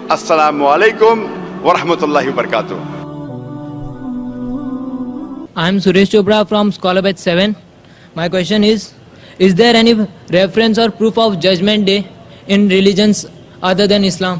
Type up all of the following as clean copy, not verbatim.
Assalamu alaikum wa rahmatullahi wa barakatuh. I am Suresh Chopra from Scholar Batch 7. My question is there any reference or proof of Judgment Day in religions other than Islam?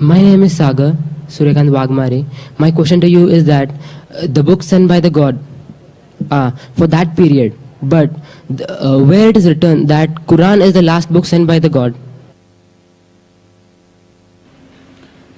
My name is Sagar Suryakant Wagmare. My question to you is that the book sent by the God for that period, but where it is written that Quran is the last book sent by the God?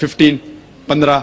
15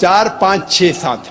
4, 5, 6, 7।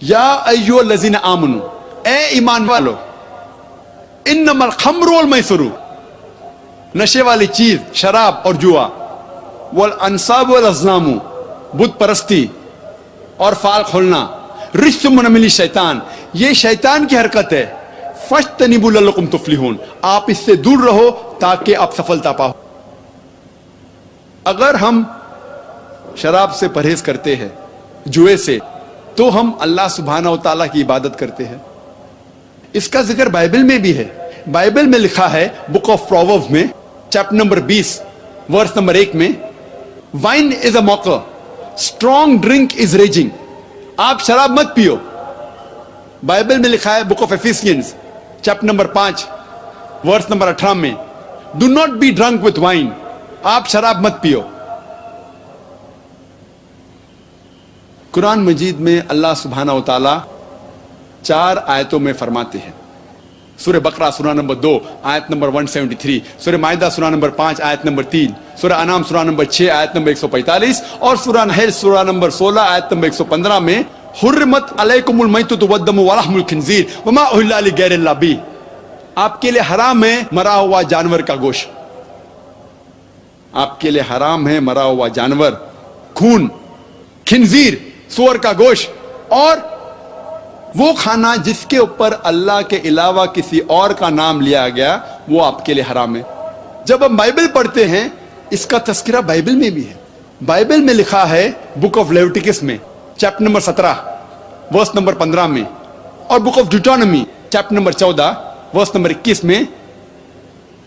یا ایھا الذین آمنو، اے ایمان والو، انما الخمر والمیسر، نشے والی چیز شراب اور جوا، والانصاب والازلام، بت پرستی اور فال کھولنا، رجس من عمل الشیطان، یہ شیطان کی حرکت ہے، فاجتنبوا لعلکم تفلحون، آپ اس سے دور رہو تاکہ آپ سفلتا پاؤ۔ اگر ہم شراب سے پرہیز کرتے ہیں، جوئے سے، تو ہم اللہ سبحانہ و تعالیٰ کی عبادت کرتے ہیں۔ اس کا ذکر بائبل میں بھی ہے۔ بائبل میں لکھا ہے بک آف پرووربس میں چیپٹر نمبر 20 ورس نمبر 1 میں، wine is a mocker, strong drink is raging, آپ شراب مت پیو۔ بائبل میں لکھا ہے book of Ephesians chapter number 5 verse number 18 میں، do not be drunk with wine, آپ شراب مت پیو۔ قرآن مجید میں اللہ سبحانہ و تعالیٰ 4 آیتوں میں فرماتے ہیں۔ سورہ بقرہ سورہ نمبر 2 آیت نمبر 173، سورہ مائدہ سورہ نمبر 5 آیت نمبر 3، سورہ انعام سورہ نمبر 6 آیت نمبر 145 اور سورہ نحل سورہ نمبر 16 آیت نمبر 115 میں، حرمت علیکم المیتۃ والدم ولحم الخنزیر وما اہل لغیر اللہ بہ، آپ کے لیے حرام ہے مرا ہوا جانور کا گوشت، آپ کے لیے حرام ہے مرا ہوا جانور، خون، خنزیر، سور کا گوشت، اور وہ کھانا جس کے اوپر اللہ کے علاوہ کسی اور کا نام لیا گیا، وہ آپ کے لیے حرام ہے۔ جب ہم بائبل پڑھتے ہیں، اس کا تذکرہ بائبل میں بھی ہے۔ بائبل میں لکھا ہے بک آف لیوٹیکس میں چیپٹر نمبر 17 ورس نمبر 15 میں، اور book of Deuteronomy chapter number 14 verse number 21 میں،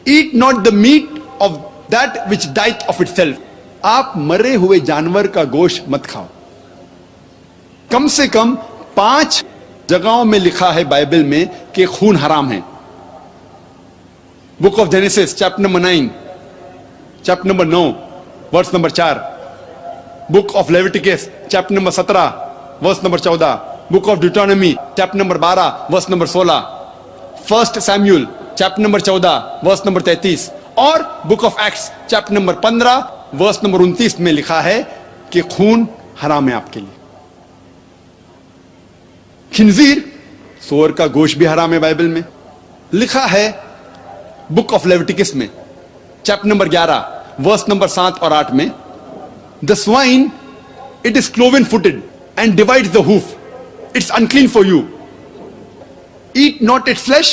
eat not the meat of that which died of itself, آپ مرے ہوئے جانور کا گوشت مت کھاؤ۔ کم سے کم 5 جگہوں میں لکھا ہے بائبل میں کہ خون حرام ہے۔ Book of Genesis chapter number 9 chapter number 9 verse number 4، book of Leviticus chapter number 17 verse number 14، book of Deuteronomy chapter number 12 verse number 16، first Samuel chapter number 14 verse number 33، اور book of Acts chapter number 15 verse number 29 میں لکھا ہے کہ خون حرام ہے آپ کے لیے۔ خنزیر، سور کا گوشت بھی حرام ہے۔ بائبل میں لکھا ہے بک آف لیویٹیکس میں چیپٹر نمبر 11 ورس نمبر 7 اور 8 میں، the swine, it is cloven footed and divides the hoof, it's unclean for you, eat not its flesh,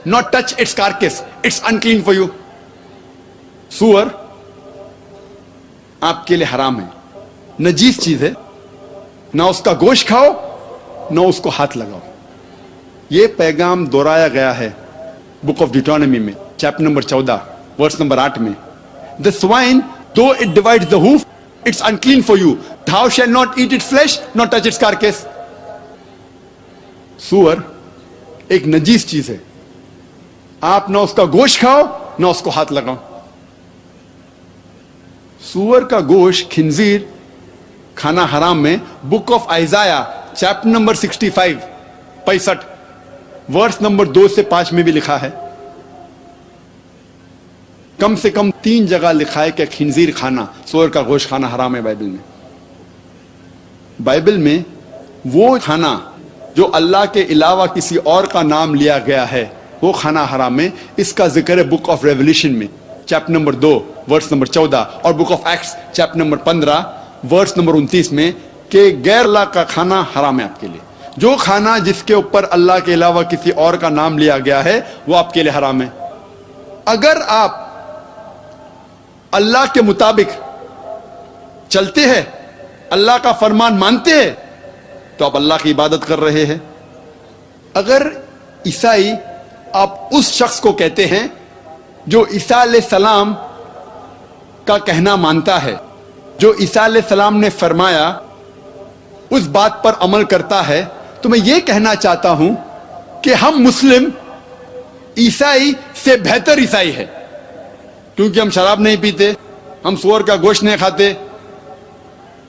not touch its carcass, it's unclean for you۔ سور آپ کے لیے حرام ہے، نجیس چیز ہے، نہ اس کا گوشت کھاؤ نہ اس کو ہاتھ لگاؤ۔ یہ پیغام دہرایا گیا ہے بک آف ڈیوٹرانومی میں چیپٹر نمبر 14 ورس نمبر 8 میں، the swine, though it divides the hoof, it's unclean for you, thou shalt not eat its flesh, not touch its carcass۔ سور ایک نجیس چیز ہے، آپ نہ اس کا گوشت کھاؤ نہ اس کو ہاتھ لگاؤ۔ سور کا گوشت، خنزیر کھانا حرام میں book of Isaiah chapter number 65 verse number 2 سے 5 میں بھی لکھا ہے۔ کم سے کم 3 جگہ لکھا ہے کہ خنزیر کھانا، سور کا گوشت کھانا حرام ہے بائبل میں۔ بائبل میں وہ کھانا جو اللہ کے علاوہ کسی اور کا نام لیا گیا ہے، وہ کھانا حرام ہے۔ اس کا ذکر ہے بک آف ریولیشن میں چیپٹر نمبر 2 ورس نمبر 14 اور book of Acts chapter number 15 verse number 29 میں، کہ غیر اللہ کا کھانا حرام ہے آپ کے لیے۔ جو کھانا جس کے اوپر اللہ کے علاوہ کسی اور کا نام لیا گیا ہے، وہ آپ کے لیے حرام ہے۔ اگر آپ اللہ کے مطابق چلتے ہیں، اللہ کا فرمان مانتے ہیں، تو آپ اللہ کی عبادت کر رہے ہیں۔ اگر عیسائی، آپ اس شخص کو کہتے ہیں جو عیسیٰ علیہ السلام کا کہنا مانتا ہے، جو عیسیٰ علیہ السلام نے فرمایا اس بات پر عمل کرتا ہے، تو میں یہ کہنا چاہتا ہوں کہ ہم مسلم عیسائی سے بہتر عیسائی ہے، کیونکہ ہم شراب نہیں پیتے، ہم سور کا گوشت نہیں کھاتے،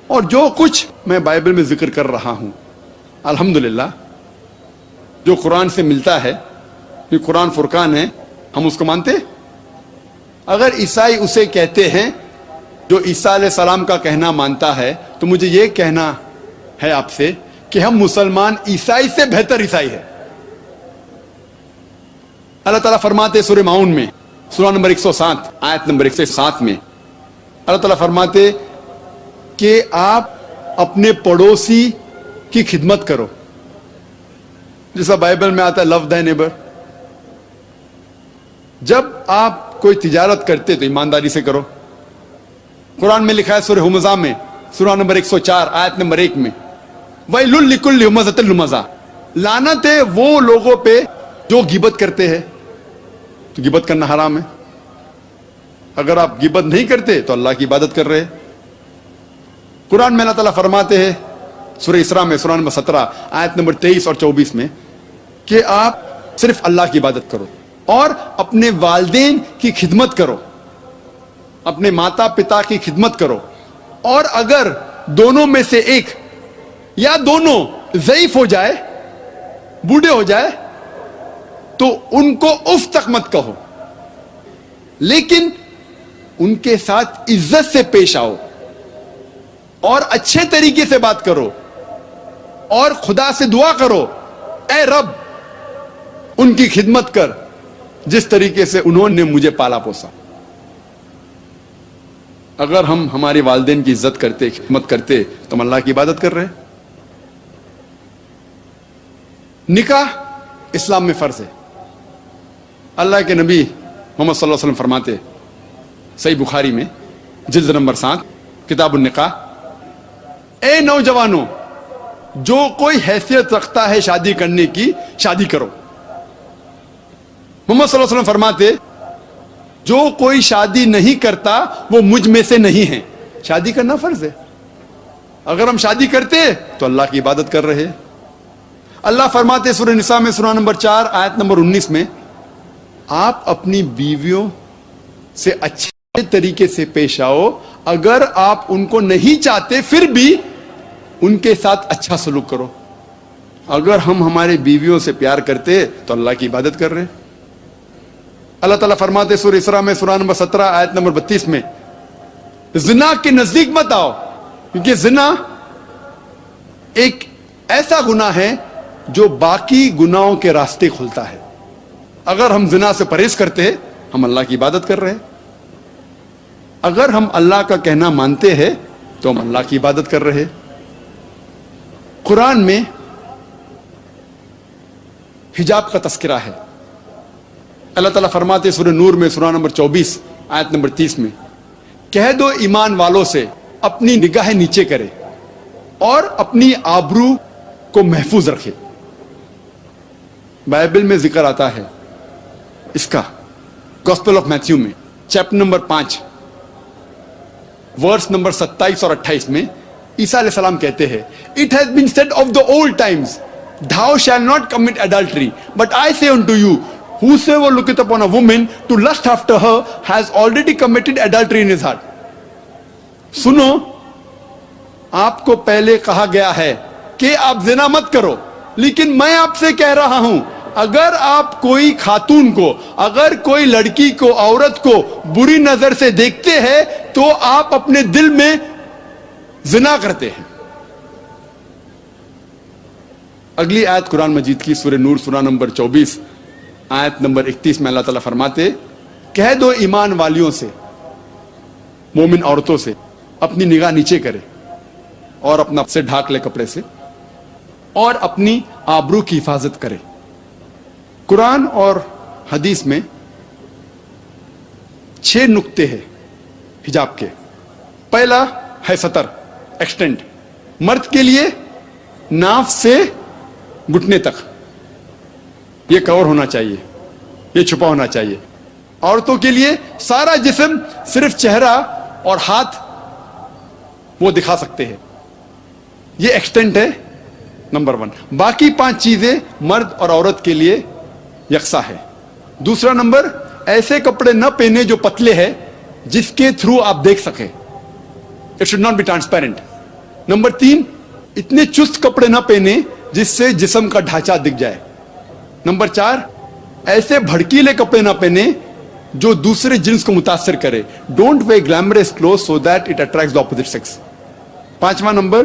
اور جو کچھ میں بائبل میں ذکر کر رہا ہوں الحمدللہ جو قرآن سے ملتا ہے، یہ قرآن فرقان ہے، ہم اس کو مانتے۔ اگر عیسائی اسے کہتے ہیں جو عیسیٰ علیہ السلام کا کہنا مانتا ہے، تو مجھے یہ کہنا ہے آپ سے کہ ہم مسلمان عیسائی سے بہتر عیسائی ہے. اللہ تعالیٰ فرماتے سورہ ماؤن میں سورہ نمبر 107 آیت نمبر 107 میں اللہ تعالیٰ فرماتے کہ آپ اپنے پڑوسی کی خدمت کرو, جیسا بائبل میں آتا ہے لو thy neighbor. جب آپ کوئی تجارت کرتے تو ایمانداری سے کرو. قرآن میں لکھا ہے سورہ ہمزہ میں سورہ نمبر 104 آیت نمبر 1 میں وَيْلٌ لِكُلِّ ہُمَزَةٍ لُمَزَةٍ, لعنت ہے وہ لوگوں پہ جو غیبت کرتے ہیں. تو غیبت کرنا حرام ہے. اگر آپ غیبت نہیں کرتے تو اللہ کی عبادت کر رہے ہیں. قرآن میں اللہ تعالیٰ فرماتے ہیں سورہ اسراء میں سورہ نمبر 17 آیت نمبر 23 اور 24 میں کہ آپ صرف اللہ کی عبادت کرو اور اپنے والدین کی خدمت کرو, اپنے ماتا پتا کی خدمت کرو, اور اگر دونوں میں سے ایک یا دونوں ضعیف ہو جائے, بوڑھے ہو جائے, تو ان کو اف تک مت کہو, لیکن ان کے ساتھ عزت سے پیش آؤ اور اچھے طریقے سے بات کرو اور خدا سے دعا کرو, اے رب ان کی خدمت کر جس طریقے سے انہوں نے مجھے پالا پوسا. اگر ہم ہمارے والدین کی عزت کرتے, خدمت کرتے, تو ہم اللہ کی عبادت کر رہے. نکاح اسلام میں فرض ہے. اللہ کے نبی محمد صلی اللہ علیہ وسلم فرماتے صحیح بخاری میں جلد نمبر 7 کتاب النکاح, اے نوجوانوں جو کوئی حیثیت رکھتا ہے شادی کرنے کی, شادی کرو. محمد صلی اللہ علیہ وسلم فرماتے جو کوئی شادی نہیں کرتا وہ مجھ میں سے نہیں ہے. شادی کرنا فرض ہے. اگر ہم شادی کرتے تو اللہ کی عبادت کر رہے. اللہ فرماتے سورہ نساء میں سورہ نمبر 4 آیت نمبر 19 میں آپ اپنی بیویوں سے اچھے طریقے سے پیش آؤ, اگر آپ ان کو نہیں چاہتے پھر بھی ان کے ساتھ اچھا سلوک کرو. اگر ہم ہمارے بیویوں سے پیار کرتے تو اللہ کی عبادت کر رہے. اللہ تعالیٰ فرماتے سورہ اسراء میں سورہ نمبر 17 آیت نمبر 32 میں زنا کے نزدیک مت آؤ, کیونکہ زنا ایک ایسا گناہ ہے جو باقی گناہوں کے راستے کھلتا ہے. اگر ہم زنا سے پرہیز کرتے ہم اللہ کی عبادت کر رہے ہیں. اگر ہم اللہ کا کہنا مانتے ہیں تو ہم اللہ کی عبادت کر رہے. قرآن میں حجاب کا تذکرہ ہے. اللہ تعالیٰ فرماتے سورہ نور میں سورہ نمبر 24 آیت نمبر 30 میں کہہ دو ایمان والوں سے اپنی نگاہ نیچے کرے اور اپنی آبرو کو محفوظ رکھے. بائبل میں ذکر آتا ہے اس کا گوسپل آف میتھیو میں چیپٹر نمبر 5 ورس نمبر 27 اور 28 میں عیسیٰ علیہ السلام کہتے ہیں It has been said of the old times, thou shalt not commit adultery, but I say unto you, whosoever looketh upon a woman to lust after her has already committed adultery in his heart. سنو, آپ کو پہلے کہا گیا ہے کہ آپ زنا مت کرو, لیکن میں آپ سے کہہ رہا ہوں اگر آپ کوئی خاتون کو, اگر کوئی لڑکی کو, عورت کو بری نظر سے دیکھتے ہیں تو آپ اپنے دل میں زنا کرتے ہیں. اگلی آیت قرآن مجید کی سورہ نور سورہ نمبر 24 آیت نمبر 31 میں اللہ تعالیٰ فرماتے کہہ دو ایمان والیوں سے, مومن عورتوں سے اپنی نگاہ نیچے کرے اور اپنا سے ڈھاک لے کپڑے سے اور اپنی آبرو کی حفاظت کرے. قرآن اور حدیث میں 6 نقطے ہیں حجاب کے. پہلا ہے سطر, ایکسٹینٹ. مرد کے لیے ناف سے گھٹنے تک یہ کور ہونا چاہیے, یہ چھپا ہونا چاہیے. عورتوں کے لیے سارا جسم, صرف چہرہ اور ہاتھ وہ دکھا سکتے ہیں. یہ ایکسٹینٹ ہے نمبر 1. باقی 5 چیزیں مرد اور عورت کے لیے یکساں ہے. دوسرا نمبر, ایسے کپڑے نہ پہنے جو پتلے ہیں جس کے تھرو آپ دیکھ سکیں. It should not be transparent. Number 3, اتنے چست کپڑے نہ پہنے جس سے جسم کا ڈھانچہ دکھ جائے. نمبر 4, ایسے بھڑکیلے کپڑے نہ پہنے جو دوسرے جنس کو متاثر کرے. Don't wear glamorous clothes so that it attracts the opposite sex. 5واں number,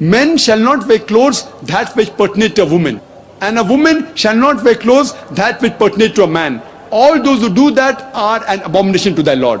men shall not wear clothes that which pertain to a woman, and a woman shall not wear clothes that which pertain to a man. All those who do that are an abomination to thy Lord.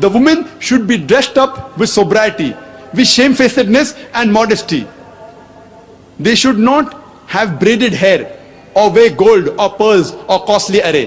the woman should be dressed up with sobriety, with shamefacedness and modesty. They should not have braided hair or wear gold or pearls or costly array.